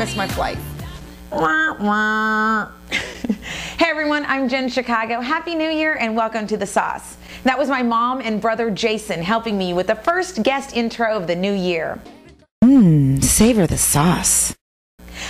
missed my flight. Hey everyone, I'm Jen Chicago. Happy New Year and welcome to The Sauce. That was my mom and brother Jason helping me with the first guest intro of the new year. Savor the sauce.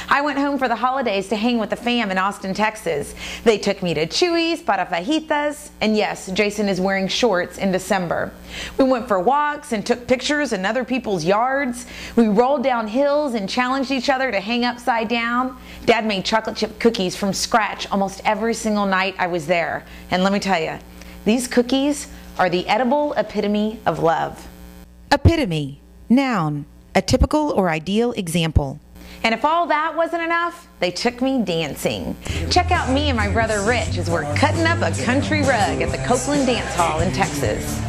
I went home for the holidays to hang with the fam in Austin, Texas. They took me to Chuy's, para fajitas, and yes, Jason is wearing shorts in December. We went for walks and took pictures in other people's yards. We rolled down hills and challenged each other to hang upside down. Dad made chocolate chip cookies from scratch almost every single night I was there. And let me tell you, these cookies are the edible epitome of love. Epitome. Noun. A typical or ideal example. And if all that wasn't enough, they took me dancing. Check out me and my brother Rich as we're cutting up a country rug at the Copeland Dance Hall in Texas.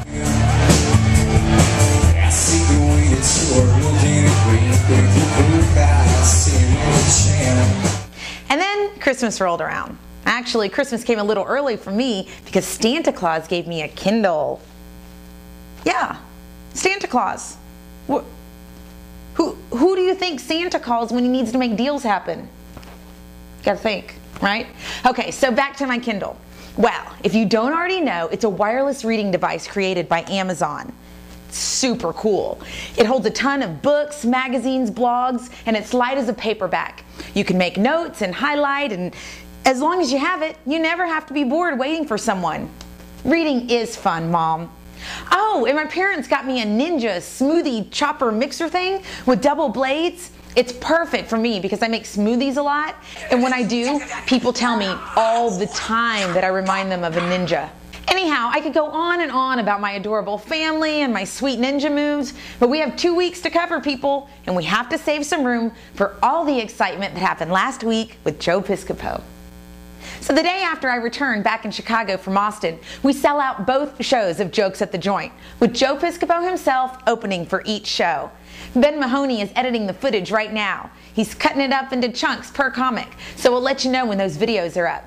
And then Christmas rolled around. Actually, Christmas came a little early for me because Santa Claus gave me a Kindle. Yeah, Santa Claus. Who do you think Santa calls when he needs to make deals happen? Gotta think, right? Okay, so back to my Kindle. Well, if you don't already know, it's a wireless reading device created by Amazon. Super cool. It holds a ton of books, magazines, blogs, and it's light as a paperback. You can make notes and highlight, and as long as you have it, you never have to be bored waiting for someone. Reading is fun, Mom. Oh, and my parents got me a Ninja smoothie chopper mixer thing with double blades. It's perfect for me because I make smoothies a lot, and when I do, people tell me all the time that I remind them of a ninja. Anyhow, I could go on and on about my adorable family and my sweet ninja moves, but we have 2 weeks to cover, people, and we have to save some room for all the excitement that happened last week with Joe Piscopo. So the day after I returned back in Chicago from Austin, we sell out both shows of Jokes at the Joint, with Joe Piscopo himself opening for each show. Ben Mahoney is editing the footage right now. He's cutting it up into chunks per comic, so we'll let you know when those videos are up.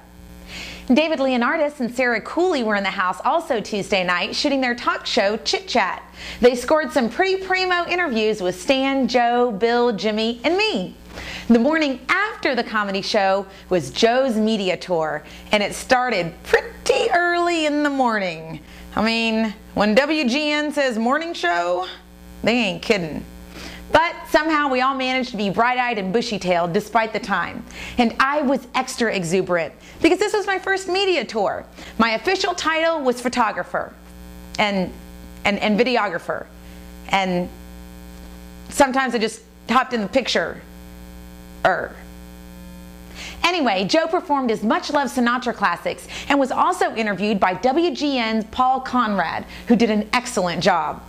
David Leonardis and Sarah Cooley were in the house also Tuesday night shooting their talk show Chit Chat. They scored some pretty primo interviews with Stan, Joe, Bill, Jimmy, and me. The morning after the comedy show was Joe's media tour, and it started pretty early in the morning. I mean, when WGN says morning show, they ain't kidding. But somehow we all managed to be bright-eyed and bushy-tailed despite the time. And I was extra exuberant because this was my first media tour. My official title was photographer and videographer. And sometimes I just hopped in the picture. Anyway, Joe performed his much-loved Sinatra classics and was also interviewed by WGN's Paul Conrad, who did an excellent job.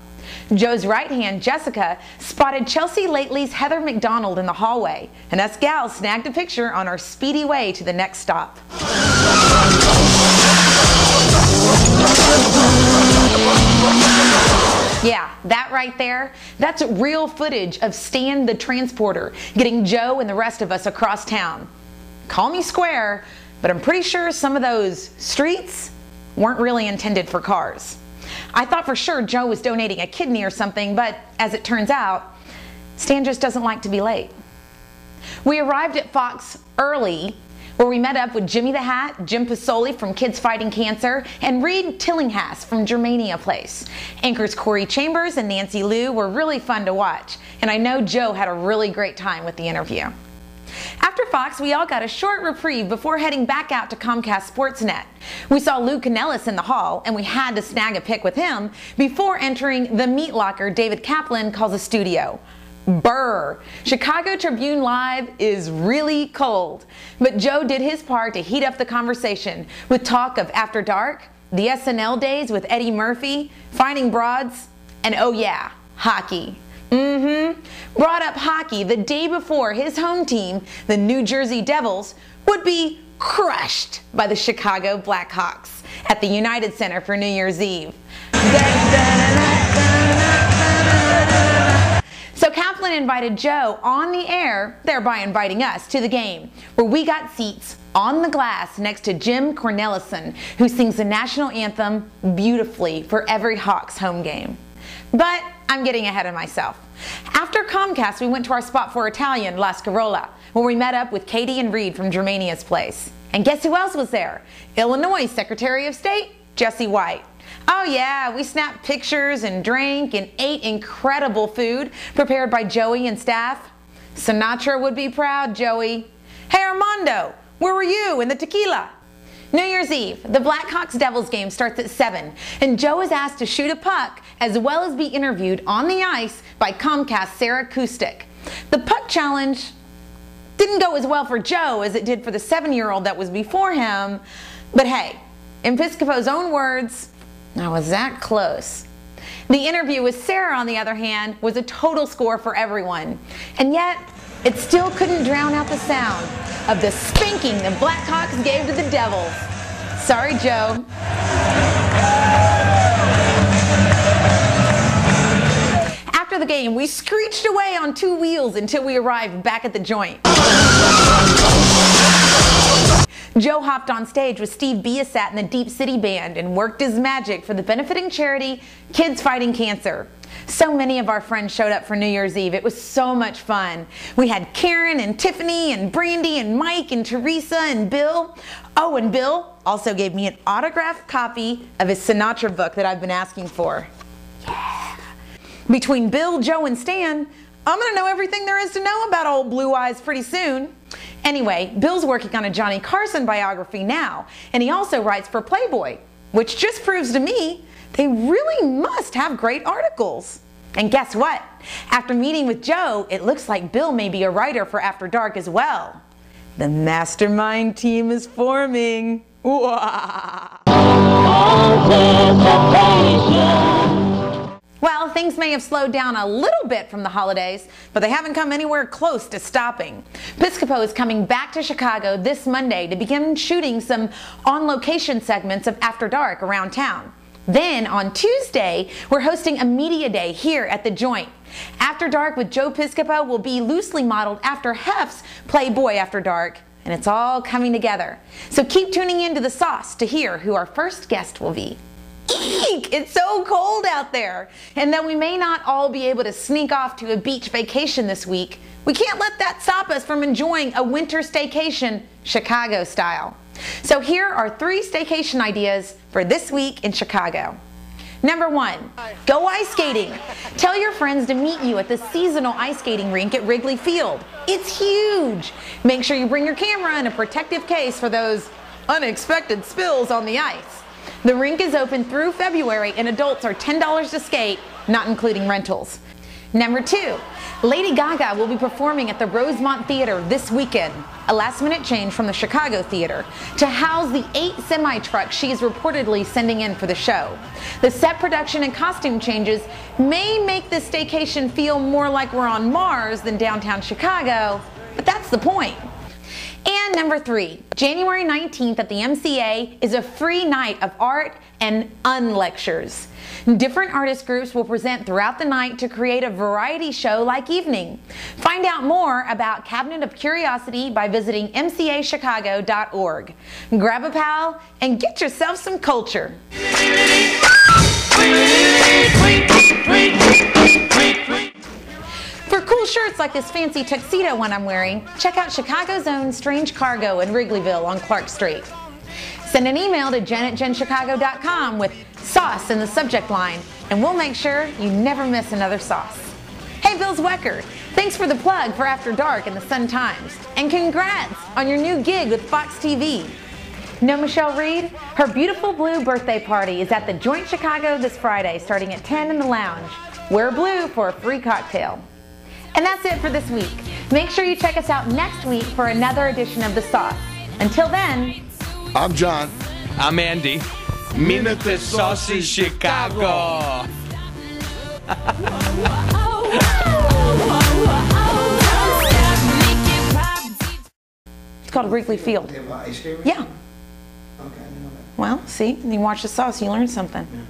Joe's right hand, Jessica, spotted Chelsea Lately's Heather McDonald in the hallway, and us gals snagged a picture on our speedy way to the next stop. Yeah, that right there, that's real footage of Stan the Transporter getting Joe and the rest of us across town. Call me square, but I'm pretty sure some of those streets weren't really intended for cars. I thought for sure Joe was donating a kidney or something, but as it turns out, Stan just doesn't like to be late. We arrived at Fox early, where we met up with Jimmy the Hat, Jim Pasoli from Kids Fighting Cancer, and Reed Tillinghast from Germania Place. Anchors Corey Chambers and Nancy Liu were really fun to watch, and I know Joe had a really great time with the interview. After Fox, we all got a short reprieve before heading back out to Comcast Sportsnet. We saw Lou Canellis in the hall, and we had to snag a pic with him before entering the meat locker David Kaplan calls a studio. Brr! Chicago Tribune Live is really cold, but Joe did his part to heat up the conversation with talk of After Dark, the SNL days with Eddie Murphy, Finding Broads, and oh yeah, hockey. Brought up hockey the day before his home team, the New Jersey Devils, would be crushed by the Chicago Blackhawks at the United Center for New Year's Eve. So Kaplan invited Joe on the air, thereby inviting us to the game, where we got seats on the glass next to Jim Cornelison, who sings the national anthem beautifully for every Hawks home game. But I'm getting ahead of myself. After Comcast, we went to our spot for Italian, La Scarola, where we met up with Katie and Reed from Germania's place. And guess who else was there? Illinois Secretary of State, Jesse White. Oh yeah, we snapped pictures and drank and ate incredible food prepared by Joey and staff. Sinatra would be proud, Joey. Hey Armando, where were you in the tequila? New Year's Eve, the Blackhawks Devils game starts at 7, and Joe is asked to shoot a puck as well as be interviewed on the ice by Comcast's Sarah Kustik. The puck challenge didn't go as well for Joe as it did for the 7-year-old that was before him, but hey, in Piscopo's own words, I was that close. The interview with Sarah, on the other hand, was a total score for everyone, and yet it still couldn't drown out the sound of the spanking the Blackhawks gave to the Devils. Sorry, Joe. After the game, we screeched away on 2 wheels until we arrived back at the joint. Joe hopped on stage with Steve Biasat and the Deep City Band and worked his magic for the benefiting charity Kids Fighting Cancer. So many of our friends showed up for New Year's Eve. It was so much fun. We had Karen and Tiffany and Brandy and Mike and Teresa and Bill. Oh, and Bill also gave me an autographed copy of his Sinatra book that I've been asking for. Yeah. Between Bill, Joe, and Stan, I'm gonna know everything there is to know about old Blue Eyes pretty soon. Anyway, Bill's working on a Johnny Carson biography now, and he also writes for Playboy, which just proves to me they really must have great articles. And guess what? After meeting with Joe, it looks like Bill may be a writer for After Dark as well. The mastermind team is forming. Well, things may have slowed down a little bit from the holidays, but they haven't come anywhere close to stopping. Piscopo is coming back to Chicago this Monday to begin shooting some on-location segments of After Dark around town. Then on Tuesday, we're hosting a media day here at the Joint. After Dark with Joe Piscopo will be loosely modeled after Hef's Playboy After Dark, and it's all coming together. So keep tuning in to The Sauce to hear who our first guest will be. Eek! It's so cold out there. And though we may not all be able to sneak off to a beach vacation this week, we can't let that stop us from enjoying a winter staycation Chicago style. So here are 3 staycation ideas for this week in Chicago. Number 1, go ice skating. Tell your friends to meet you at the seasonal ice skating rink at Wrigley Field. It's huge. Make sure you bring your camera and a protective case for those unexpected spills on the ice. The rink is open through February and adults are $10 to skate, not including rentals. Number 2, Lady Gaga will be performing at the Rosemont Theater this weekend, a last-minute change from the Chicago Theater, to house the 8 semi-trucks she is reportedly sending in for the show. The set production and costume changes may make this staycation feel more like we're on Mars than downtown Chicago, but that's the point. And number 3, January 19th at the MCA is a free night of art and unlectures. Different artist groups will present throughout the night to create a variety show-like evening. Find out more about Cabinet of Curiosity by visiting mcachicago.org. Grab a pal and get yourself some culture. For cool shirts like this fancy tuxedo one I'm wearing, check out Chicago's own Strange Cargo in Wrigleyville on Clark Street. Send an email to jen@jenchicago.com with sauce in the subject line, and we'll make sure you never miss another sauce. Hey, Bill Zwecker, thanks for the plug for After Dark and the Sun-Times, and congrats on your new gig with Fox TV. Know Michelle Reed? Her Beautiful Blue birthday party is at the Joint Chicago this Friday, starting at 10 in the lounge. Wear blue for a free cocktail. And that's it for this week. Make sure you check us out next week for another edition of The Sauce. Until then, I'm John. I'm Andy. Minute Saucy Chicago. It's called Wrigley Field. They have ice cream? Yeah. Okay, I didn't know that. Well, see, you watch The Sauce, you learn something. Yeah.